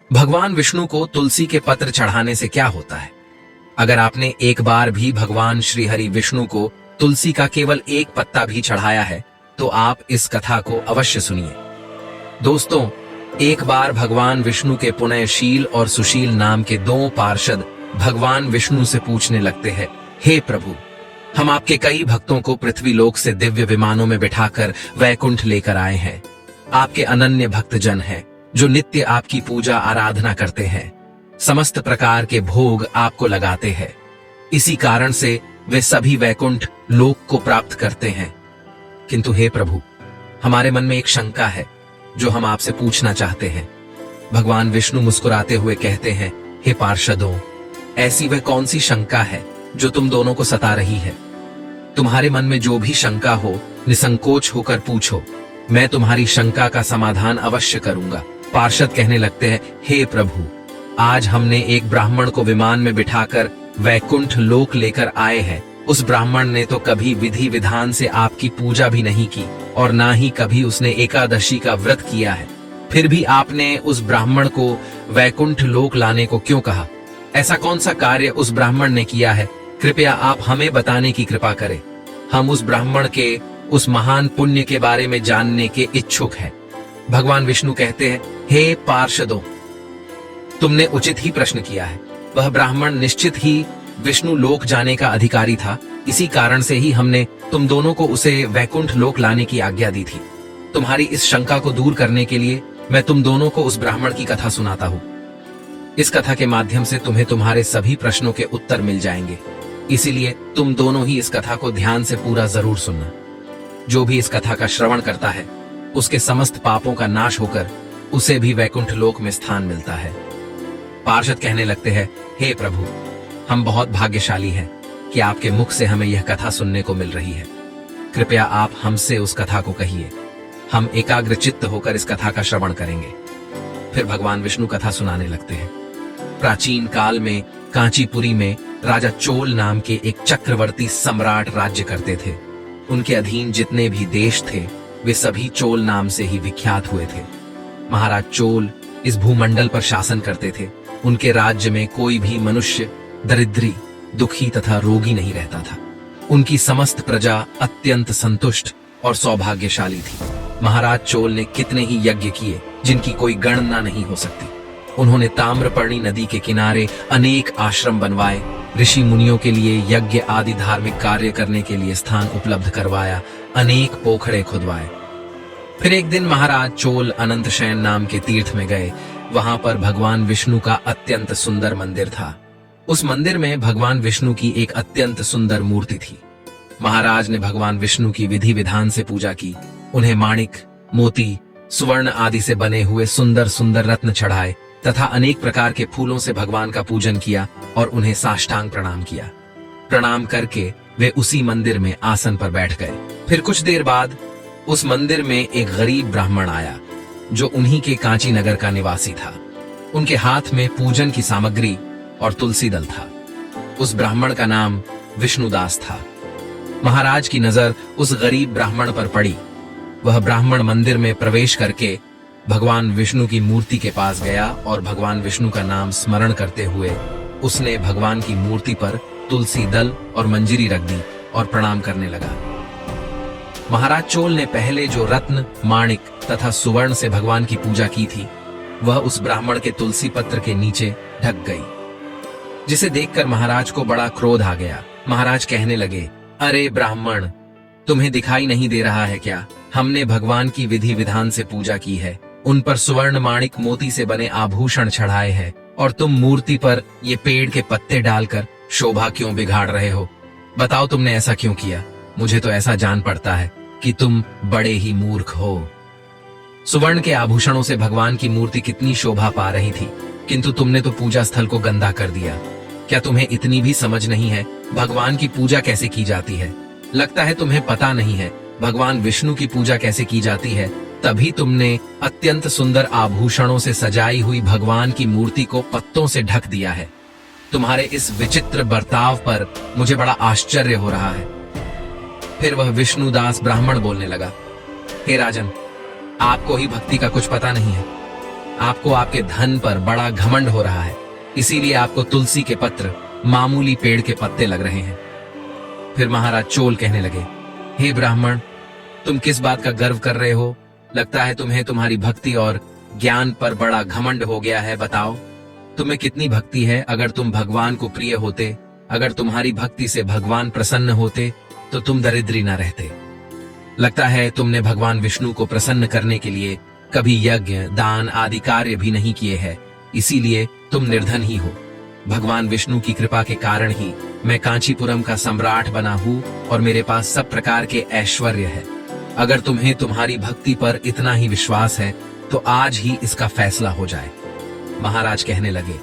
भगवान विष्णु को तुलसी के पत्र चढ़ाने से क्या होता है? अगर आपने एक बार भी भगवान श्री हरि विष्णु को तुलसी का केवल एक पत्ता भी चढ़ाया है तो आप इस कथा को अवश्य सुनिए। दोस्तों, एक बार भगवान विष्णु के पुण्यशील और सुशील नाम के दो पार्षद भगवान विष्णु से पूछने लगते हैं, हे प्रभु, हम आपके कई भक्तों को पृथ्वी लोक से दिव्य विमानों में बिठाकर वैकुंठ लेकर आए हैं। आपके अनन्य भक्तजन हैं जो नित्य आपकी पूजा आराधना करते हैं, समस्त प्रकार के भोग आपको लगाते हैं। इसी कारण से वे सभी वैकुंठ लोक को प्राप्त करते हैं। किंतु हे प्रभु, हमारे मन में एक शंका है जो हम आपसे पूछना चाहते हैं। भगवान विष्णु मुस्कुराते हुए कहते हैं, हे पार्षदों, ऐसी वह कौन सी शंका है जो तुम दोनों को सता रही है? तुम्हारे मन में जो भी शंका हो, निसंकोच होकर पूछो, मैं तुम्हारी शंका का समाधान अवश्य करूंगा। पार्षद कहने लगते हैं, हे प्रभु, आज हमने एक ब्राह्मण को विमान में बिठाकर वैकुंठ लोक लेकर आए हैं। उस ब्राह्मण ने तो कभी विधि विधान से आपकी पूजा भी नहीं की और ना ही कभी उसने एकादशी का व्रत किया है। फिर भी आपने उस ब्राह्मण को वैकुंठ लोक लाने को क्यों कहा? ऐसा कौन सा कार्य उस ब्राह्मण ने किया है? कृपया आप हमें बताने की कृपा करें। हम उस ब्राह्मण के उस महान पुण्य के बारे में जानने के इच्छुक हैं। भगवान विष्णु कहते हैं, हे पार्षदों, तुमने उचित ही प्रश्न किया है। वह ब्राह्मण निश्चित ही विष्णु लोक जाने का अधिकारी था। इसी कारण से ही हमने तुम दोनों को उसे वैकुंठ लोक लाने की आज्ञा दी थी। तुम्हारी इस शंका को दूर करने के लिए मैं तुम दोनों को उस ब्राह्मण की कथा सुनाता हूँ। इस कथा के माध्यम से तुम्हें तुम्हारे सभी प्रश्नों के उत्तर मिल जाएंगे। इसीलिए तुम दोनों ही इस कथा को ध्यान से पूरा जरूर सुनना। जो भी इस कथा का श्रवण करता है उसके समस्त पापों का नाश होकर उसे भी वैकुंठ लोक में स्थान मिलता है। पार्षद कहने लगते हैं, हे प्रभु, हम बहुत भाग्यशाली हैं कि आपके मुख से हमें यह कथा सुनने को मिल रही है। कृपया आप हमसे उस कथा को कहिए। हम एकाग्र चित्त होकर इस कथा का श्रवण करेंगे। फिर भगवान विष्णु कथा सुनाने लगते हैं। प्राचीन काल में कांचीपुरी में राजा चोल नाम के एक चक्रवर्ती सम्राट राज्य करते थे। उनके अधीन जितने भी देश थे वे सभी चोल नाम से ही विख्यात हुए थे। महाराज चोल इस भूमंडल पर शासन करते थे। उनके राज्य में कोई भी मनुष्य दरिद्री, दुखी तथा रोगी नहीं रहता था। उनकी समस्त प्रजा अत्यंत संतुष्ट और सौभाग्यशाली थी। महाराज चोल ने कितने ही यज्ञ किए जिनकी कोई गणना नहीं हो सकती। उन्होंने ताम्रपर्णी नदी के किनारे अनेक आश्रम बनवाए, ऋषि मुनियों के लिए यज्ञ आदि धार्मिक कार्य करने के लिए स्थान उपलब्ध करवाया, अनेक पोखरे खुदवाए। फिर एक दिन महाराज चोल अनंत शयन नाम के तीर्थ में गए। वहां पर भगवान विष्णु का अत्यंत सुंदर मंदिर था। उस मंदिर में भगवान विष्णु की एक अत्यंत सुंदर मूर्ति थी। महाराज ने भगवान विष्णु की विधि विधान से पूजा की। उन्हें माणिक, मोती, सुवर्ण आदि से बने हुए सुंदर सुंदर रत्न चढ़ाए तथा अनेक प्रकार के फूलों से भगवान का पूजन किया और उन्हें साष्टांग प्रणाम किया। प्रणाम करके वे उसी मंदिर में आसन पर बैठ गए। फिर कुछ देर बाद उस मंदिर में एक गरीब ब्राह्मण आया जो उन्हीं के कांची नगर का निवासी था। उनके हाथ में पूजन की सामग्री और तुलसी दल था। उस ब्राह्मण का नाम विष्णुदास था। महाराज की नजर उस गरीब ब्राह्मण पर पड़ी। वह ब्राह्मण मंदिर में प्रवेश करके भगवान विष्णु की मूर्ति के पास गया और भगवान विष्णु का नाम स्मरण करते हुए उसने भगवान की मूर्ति पर तुलसी दल और मंजरी रख दी और प्रणाम करने लगा। महाराज चोल ने पहले जो रत्न, माणिक तथा सुवर्ण से भगवान की पूजा की थी वह उस ब्राह्मण के तुलसी पत्र के नीचे ढक गई, जिसे देखकर महाराज को बड़ा क्रोध आ गया। महाराज कहने लगे, अरे ब्राह्मण, तुम्हें दिखाई नहीं दे रहा है क्या? हमने भगवान की विधि विधान से पूजा की है, उन पर सुवर्ण, माणिक, मोती से बने आभूषण चढ़ाए हैं और तुम मूर्ति पर ये पेड़ के पत्ते डालकर शोभा क्यों बिगाड़ रहे हो? बताओ, तुमने ऐसा क्यों किया? मुझे तो ऐसा जान पड़ता है कि तुम बड़े ही मूर्ख हो। सुवर्ण के आभूषणों से भगवान की मूर्ति कितनी शोभा पा रही थी, किंतु तुमने तो पूजा स्थल को गंदा कर दिया। क्या तुम्हें इतनी भी समझ नहीं है भगवान की पूजा कैसे की जाती है? लगता है तुम्हें पता नहीं है भगवान विष्णु की पूजा कैसे की जाती है। तभी तुमने अत्यंत सुंदर आभूषणों से सजाई हुई भगवान की मूर्ति को पत्तों से ढक दिया है। तुम्हारे इस विचित्र बर्ताव पर मुझे बड़ा आश्चर्य हो रहा है। फिर वह विष्णुदास ब्राह्मण बोलने लगा, हे राजन, आपको ही भक्ति का कुछ पता नहीं है। आपको आपके धन पर बड़ा घमंड हो रहा है, इसीलिए आपको तुलसी के पत्र मामूली पेड़ के पत्ते लग रहे हैं। फिर महाराज चोल कहने लगे, हे ब्राह्मण, तुम किस बात का गर्व कर रहे हो? लगता है तुम्हें तुम्हारी भक्ति और ज्ञान पर बड़ा घमंड हो गया है। बताओ, तुम्हें कितनी भक्ति है? अगर तुम भगवान को प्रिय होते, अगर तुम्हारी भक्ति से भगवान प्रसन्न होते, तो तुम दरिद्री न रहते। लगता है तुमने भगवान विष्णु को प्रसन्न करने के लिए कभी यज्ञ, दान आदि कार्य भी नहीं किए हैं, इसीलिए तुम निर्धन ही हो। भगवान विष्णु की कृपा के कारण ही मैं कांचीपुरम का सम्राट बना हूँ और मेरे पास सब प्रकार के ऐश्वर्य है। अगर तुम्हें तुम्हारी भक्ति पर इतना ही विश्वास है तो आज ही इसका फैसला हो जाए। महाराज कहने लगे,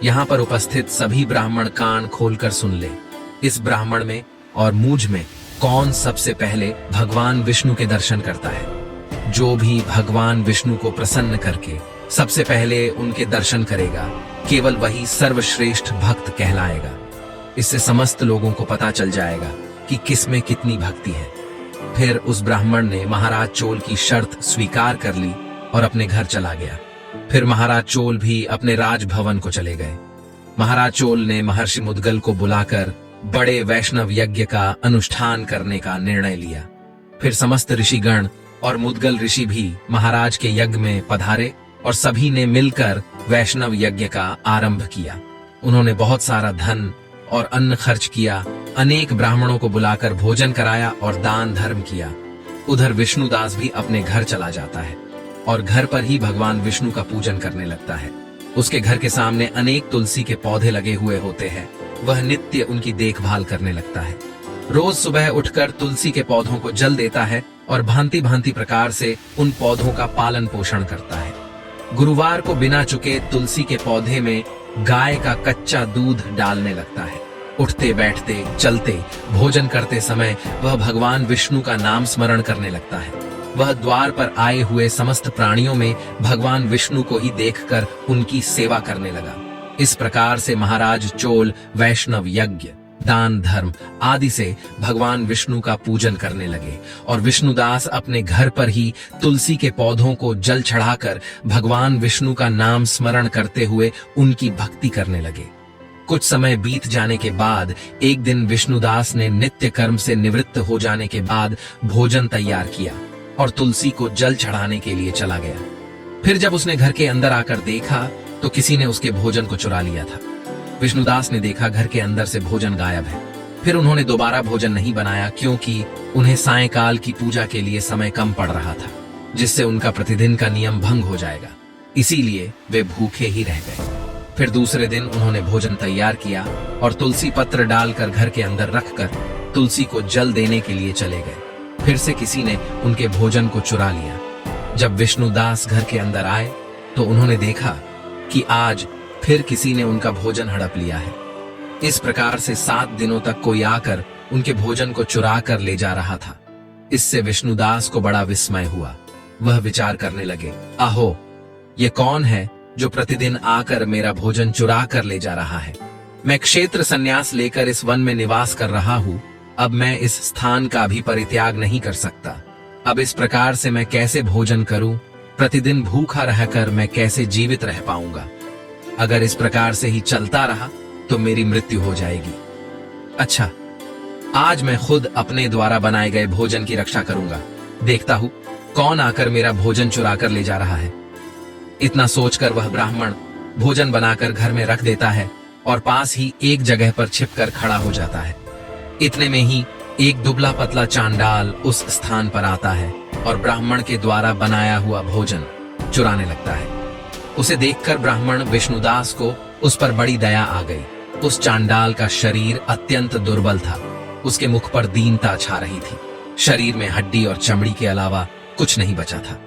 यहाँ पर उपस्थित सभी ब्राह्मण कान खोलकर सुन ले। इस ब्राह्मण में और मुझ में कौन सबसे पहले भगवान विष्णु के दर्शन करता है? जो भी भगवान विष्णु को प्रसन्न करके सबसे पहले उनके दर्शन करेगा, केवल वही सर्वश्रेष्ठ भक्त कहलाएगा। इससे समस्त लोगों को पता चल जाएगा कि किसमें कितनी भक्ति है। फिर उस ब्राह्मण ने महाराज चोल की शर्त स्वीकार कर ली और अपने घर चला गया। फिर महाराज चोल भी अपने राजभवन को चले गए। महाराज चोल ने महर्षि मुद्गल को बुलाकर बड़े वैष्णव यज्ञ का अनुष्ठान करने का निर्णय लिया। फिर समस्त ऋषिगण और मुद्गल ऋषि भी महाराज के यज्ञ में पधारे और सभी ने मिलकर वैष्णव यज्ञ का आरंभ किया। उन्होंने बहुत सारा धन और अन्न खर्च किया, अनेक ब्राह्मणों को बुलाकर भोजन कराया और दान धर्म किया। उधर विष्णुदास भी अपने घर चला जाता है और घर पर ही भगवान विष्णु का पूजन करने लगता है। उसके घर के सामने अनेक तुलसी के पौधे लगे हुए होते हैं। वह नित्य उनकी देखभाल करने लगता है। रोज सुबह उठकर तुलसी के पौधों को जल देता है और भांति भांति प्रकार से उन पौधों का पालन पोषण करता है। गुरुवार को बिना चुके तुलसी के पौधे में गाय का कच्चा दूध डालने लगता है। उठते बैठते चलते भोजन करते समय वह भगवान विष्णु का नाम स्मरण करने लगता है। वह द्वार पर आए हुए समस्त प्राणियों में भगवान विष्णु को ही देखकर उनकी सेवा करने लगा। इस प्रकार से महाराज चोल वैष्णव यज्ञ, दान धर्म आदि से भगवान विष्णु का पूजन करने लगे और विष्णुदास अपने घर पर ही तुलसी के पौधों को जल चढ़ाकर भगवान विष्णु का नाम स्मरण करते हुए उनकी भक्ति करने लगे। कुछ समय बीत जाने के बाद एक दिन विष्णुदास ने नित्य कर्म से निवृत्त हो जाने के बाद भोजन तैयार किया और तुलसी को जल चढ़ाने के लिए चला गया। फिर जब उसने घर के अंदर आकर देखा तो किसी ने उसके भोजन को चुरा लिया था। विष्णुदास ने देखा घर के अंदर से भोजन गायब है। फिर उन्होंने दोबारा भोजन नहीं बनाया, क्योंकि उन्हें सायंकाल की पूजा के लिए समय कम पड़ रहा था, जिससे उनका प्रतिदिन का नियम भंग हो जाएगा। इसीलिए वे भूखे ही रह गए। फिर दूसरे दिन उन्होंने भोजन तैयार किया और तुलसी पत्र डालकर घर के अंदर रखकर तुलसी को जल देने के लिए चले गए। फिर से किसी ने उनके भोजन को चुरा लिया। जब विष्णुदास घर के अंदर आए तो उन्होंने देखा कि आज फिर किसी ने उनका भोजन हड़प लिया है। इस प्रकार से 7 दिनों तक कोई आकर उनके भोजन को चुरा कर ले जा रहा था। इससे विष्णुदास को बड़ा विस्मय हुआ। वह विचार करने लगे, आहो, ये कौन है जो प्रतिदिन आकर मेरा भोजन चुरा कर ले जा रहा है? मैं क्षेत्र संन्यास लेकर इस वन में निवास कर रहा हूँ। अब मैं इस स्थान का भी परित्याग नहीं कर सकता। अब इस प्रकार से मैं कैसे भोजन करूं? प्रतिदिन भूखा रहकर मैं कैसे जीवित रह पाऊंगा? अगर इस प्रकार से ही चलता रहा तो मेरी मृत्यु हो जाएगी। अच्छा, आज मैं खुद अपने द्वारा बनाए गए भोजन की रक्षा करूंगा। देखता हूं कौन आकर मेरा भोजन चुरा कर ले जा रहा है। इतना सोचकर वह ब्राह्मण भोजन बनाकर घर में रख देता है और पास ही एक जगह पर छिपकर खड़ा हो जाता है। इतने में ही एक दुबला पतला चांडाल उस स्थान पर आता है और ब्राह्मण के द्वारा बनाया हुआ भोजन चुराने लगता है। उसे देखकर ब्राह्मण विष्णुदास को उस पर बड़ी दया आ गई। उस चांडाल का शरीर अत्यंत दुर्बल था। उसके मुख पर दीनता छा रही थी। शरीर में हड्डी और चमड़ी के अलावा कुछ नहीं बचा था।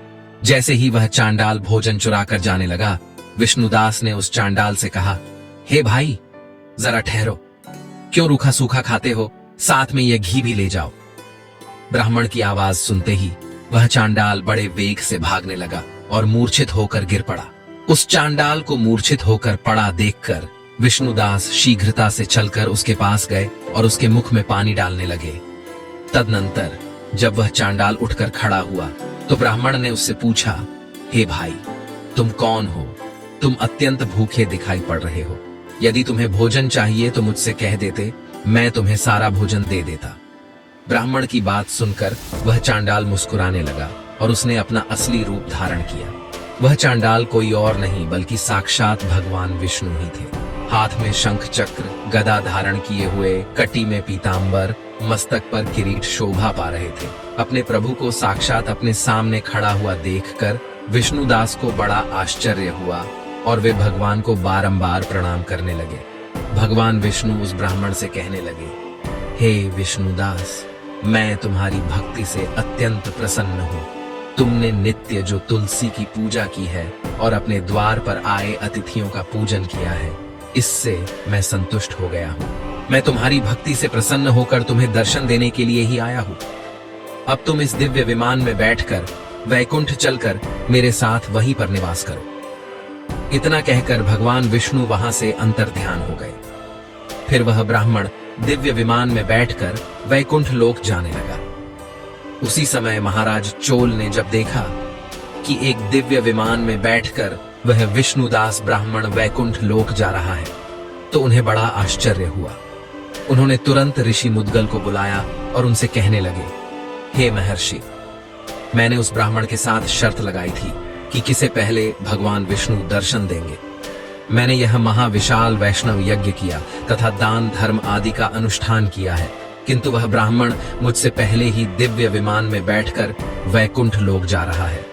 जैसे ही वह चांडाल भोजन चुरा कर जाने लगा, विष्णुदास ने उस चांडाल से कहा, हे भाई, जरा ठहरो। क्यों रूखा सूखा खाते हो? साथ में यह घी भी ले जाओ। ब्राह्मण की आवाज सुनते ही वह चांडाल बड़े वेग से भागने लगा और मूर्छित होकर गिर पड़ा। उस चांडाल को मूर्छित होकर पड़ा देखकर विष्णुदास शीघ्रता से चलकर उसके पास गए और उसके मुख में पानी डालने लगे। तदनंतर जब वह चांडाल उठकर खड़ा हुआ तो ब्राह्मण ने उससे पूछा, हे भाई, तुम कौन हो? तुम अत्यंत भूखे दिखाई पड़ रहे हो। यदि तुम्हें भोजन चाहिए तो मुझसे कह देते, मैं तुम्हें सारा भोजन दे देता। ब्राह्मण की बात सुनकर वह चांडाल मुस्कुराने लगा और उसने अपना असली रूप धारण किया। वह चांडाल कोई और नहीं बल्कि साक्षात भगवान विष्णु ही थे। हाथ में शंख चक्र गदा धारण किए हुए, कटी में पीतांबर, मस्तक पर किरीट शोभा पा रहे थे। अपने प्रभु को साक्षात अपने सामने खड़ा हुआ देखकर विष्णुदास को बड़ा आश्चर्य हुआ और वे भगवान को बारंबार प्रणाम करने लगे। भगवान विष्णु उस ब्राह्मण से कहने लगे, हे विष्णुदास, मैं तुम्हारी भक्ति से अत्यंत प्रसन्न हूँ। तुमने नित्य जो तुलसी की पूजा की है और अपने द्वार पर आए अतिथियों का पूजन किया है, इससे मैं संतुष्ट हो गया हूँ। मैं तुम्हारी भक्ति से प्रसन्न होकर तुम्हें दर्शन देने के लिए ही आया हूँ। अब तुम इस दिव्य विमान में बैठकर वैकुंठ चलकर मेरे साथ वहीं पर निवास करो। इतना कहकर भगवान विष्णु वहां से अंतर्ध्यान हो गए। फिर वह ब्राह्मण दिव्य विमान में बैठकर वैकुंठ लोक जाने लगा। उसी समय महाराज चोल ने जब देखा कि एक दिव्य विमान में बैठकर वह विष्णुदास ब्राह्मण वैकुंठ लोक जा रहा है, तो उन्हें बड़ा आश्चर्य हुआ। उन्होंने तुरंत ऋषि मुद्गल को बुलाया और उनसे कहने लगे, हे महर्षि, मैंने उस ब्राह्मण के साथ शर्त लगाई थी कि किसे पहले भगवान विष्णु दर्शन देंगे। मैंने यह महाविशाल वैष्णव यज्ञ किया तथा दान धर्म आदि का अनुष्ठान किया है, किंतु वह ब्राह्मण मुझसे पहले ही दिव्य विमान में बैठकर वैकुंठ लोक जा रहा है।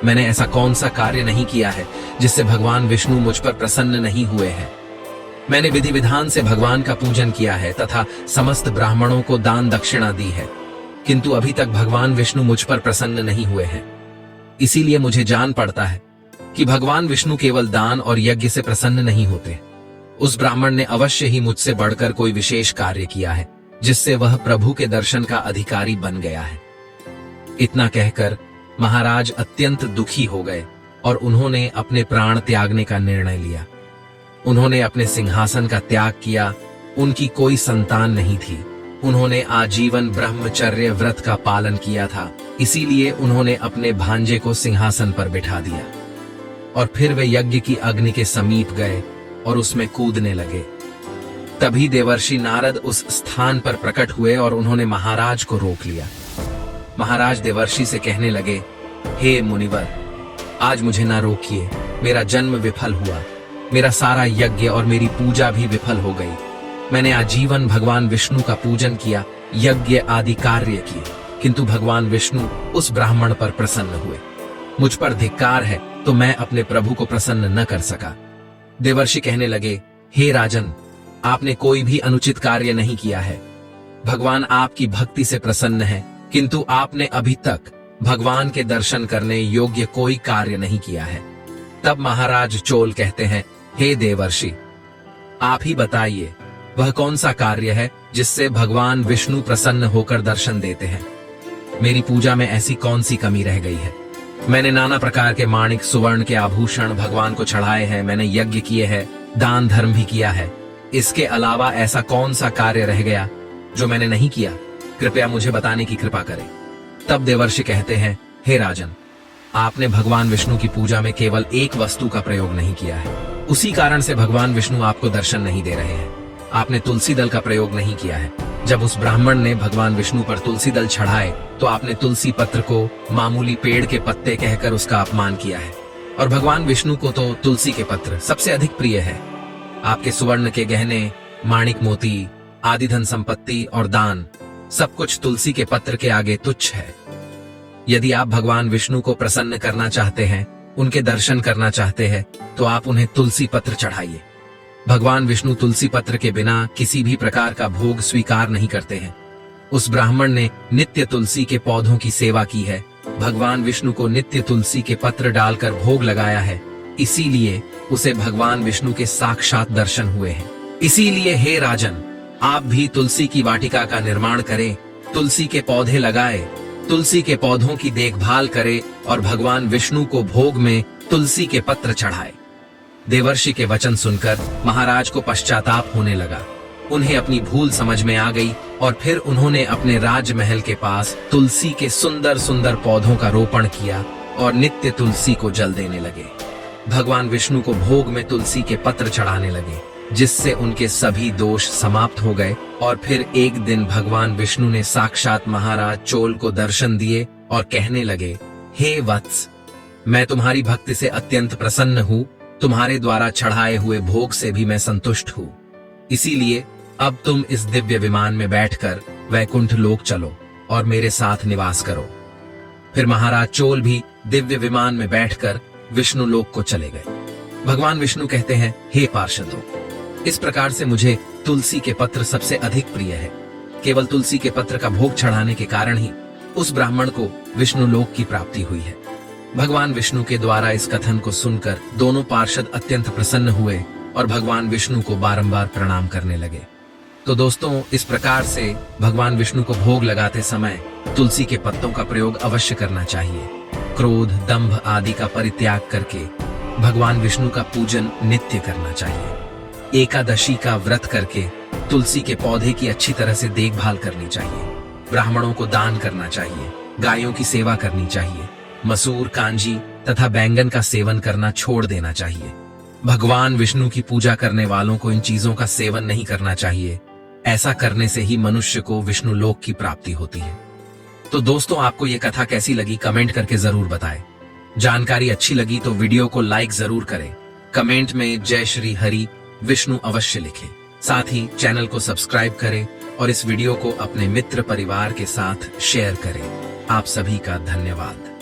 मैंने ऐसा कौन सा कार्य नहीं किया है जिससे भगवान विष्णु मुझ पर प्रसन्न नहीं हुए हैं। मैंने विधि विधान से भगवान का पूजन किया है तथा समस्त ब्राह्मणों को दान दक्षिणा दी है, किंतु अभी तक भगवान विष्णु मुझ पर प्रसन्न नहीं हुए हैं। इसीलिए मुझे जान पड़ता है कि भगवान विष्णु केवल दान और यज्ञ से प्रसन्न नहीं होते। उस ब्राह्मण ने अवश्य ही मुझसे बढ़कर कोई विशेष कार्य किया है जिससे वह प्रभु के दर्शन का अधिकारी बन गया है। इतना कहकर महाराज अत्यंत दुखी हो गए और उन्होंने अपने प्राण त्यागने का निर्णय लिया। उन्होंने अपने सिंहासन का त्याग किया। उनकी कोई संतान नहीं थी। उन्होंने आजीवन ब्रह्मचर्य व्रत का पालन किया था, इसीलिए उन्होंने अपने भांजे को सिंहासन पर बिठा दिया और फिर वे यज्ञ की अग्नि के समीप गए और उसमें कूदने लगे। तभी देवर्षि नारद उस स्थान पर प्रकट हुए और उन्होंने महाराज को रोक लिया। महाराज देवर्षि से कहने लगे, हे मुनिवर, आज मुझे ना रोकिए। मेरा जन्म विफल हुआ, मेरा सारा यज्ञ और मेरी पूजा भी विफल हो गई। मैंने आजीवन भगवान विष्णु का पूजन किया, यज्ञ आदि कार्य किए, किंतु भगवान विष्णु उस ब्राह्मण पर प्रसन्न हुए। मुझ पर धिक्कार है तो मैं अपने प्रभु को प्रसन्न न कर सका। देवर्षि कहने लगे, हे राजन, आपने कोई भी अनुचित कार्य नहीं किया है। भगवान आपकी भक्ति से प्रसन्न है, किंतु आपने अभी तक भगवान के दर्शन करने योग्य कोई कार्य नहीं किया है। तब महाराज चोल कहते हैं, हे देवर्षि, आप ही बताइए वह कौन सा कार्य है जिससे भगवान विष्णु प्रसन्न होकर दर्शन देते हैं। मेरी पूजा में ऐसी कौन सी कमी रह गई है? मैंने नाना प्रकार के माणिक सुवर्ण के आभूषण भगवान को चढ़ाए हैं, मैंने यज्ञ किए हैं, दान धर्म भी किया है। इसके अलावा ऐसा कौन सा कार्य रह गया जो मैंने नहीं किया? कृपया मुझे बताने की कृपा करें। तब देवर्षि कहते हैं, हे राजन, आपने भगवान विष्णु की पूजा में केवल एक वस्तु का प्रयोग नहीं किया है, उसी कारण से भगवान विष्णु आपको दर्शन नहीं दे रहे हैं। आपने तुलसी दल का प्रयोग नहीं किया है। जब उस ब्राह्मण ने भगवान विष्णु पर तुलसी दल चढ़ाए तो आपने तुलसी पत्र को मामूली पेड़ के पत्ते कहकर उसका अपमान किया है, और भगवान विष्णु को तो तुलसी के पत्र सबसे अधिक प्रिय है। आपके सुवर्ण के गहने, माणिक मोती आदि धन संपत्ति और दान सब कुछ तुलसी के पत्र के आगे तुच्छ है। यदि आप भगवान विष्णु को प्रसन्न करना चाहते हैं, उनके दर्शन करना चाहते हैं, तो आप उन्हें तुलसी पत्र चढ़ाइए। भगवान विष्णु तुलसी पत्र के बिना किसी भी प्रकार का भोग स्वीकार नहीं करते हैं। उस ब्राह्मण ने नित्य तुलसी के पौधों की सेवा की है, भगवान विष्णु को नित्य तुलसी के पत्र डालकर भोग लगाया है, इसीलिए उसे भगवान विष्णु के साक्षात दर्शन हुए हैं। इसीलिए हे राजन, आप भी तुलसी की वाटिका का निर्माण करें, तुलसी के पौधे लगाए, तुलसी के पौधों की देखभाल करे और भगवान विष्णु को भोग में तुलसी के पत्र चढ़ाए। देवर्षि के वचन सुनकर महाराज को पश्चाताप होने लगा। उन्हें अपनी भूल समझ में आ गई और फिर उन्होंने अपने राजमहल के पास तुलसी के सुंदर सुंदर पौधों का रोपण किया और नित्य तुलसी को जल देने लगे। भगवान विष्णु को भोग में तुलसी के पत्र चढ़ाने लगे, जिससे उनके सभी दोष समाप्त हो गए। और फिर एक दिन भगवान विष्णु ने साक्षात महाराज चोल को दर्शन दिए और कहने लगे, हे वत्स, मैं तुम्हारी भक्ति से अत्यंत प्रसन्न हूँ। तुम्हारे द्वारा चढ़ाए हुए भोग से भी मैं संतुष्ट हूँ। इसीलिए अब तुम इस दिव्य विमान में बैठकर वैकुंठ लोक चलो और मेरे साथ निवास करो। फिर महाराज चोल भी दिव्य विमान में बैठकर विष्णु लोक को चले गए। भगवान विष्णु कहते हैं, हे पार्षदों, इस प्रकार से मुझे तुलसी के पत्र सबसे अधिक प्रिय है। केवल तुलसी के पत्र का भोग चढ़ाने के कारण ही उस ब्राह्मण को विष्णु लोक की प्राप्ति हुई है। भगवान विष्णु के द्वारा इस कथन को सुनकर दोनों पार्षद अत्यंत प्रसन्न हुए और भगवान विष्णु को बारंबार प्रणाम करने लगे। तो दोस्तों, इस प्रकार से भगवान विष्णु को भोग लगाते समय तुलसी के पत्तों का प्रयोग अवश्य करना चाहिए। क्रोध, दंभ आदि का परित्याग करके भगवान विष्णु का पूजन नित्य करना चाहिए। एकादशी का व्रत करके तुलसी के पौधे की अच्छी तरह से देखभाल करनी चाहिए। ब्राह्मणों को दान करना चाहिए। गायों की सेवा करनी चाहिए। मसूर, कांजी तथा बैंगन का सेवन करना छोड़ देना चाहिए। भगवान विष्णु की पूजा करने वालों को इन चीजों का सेवन नहीं करना चाहिए। ऐसा करने से ही मनुष्य को विष्णु लोक की प्राप्ति होती है। तो दोस्तों, आपको ये कथा कैसी लगी कमेंट करके जरूर बताएं। जानकारी अच्छी लगी तो वीडियो को लाइक जरूर करें। कमेंट में जय श्री हरि विष्णु अवश्य लिखें। साथ ही चैनल को सब्सक्राइब करें और इस वीडियो को अपने मित्र परिवार के साथ शेयर करें। आप सभी का धन्यवाद।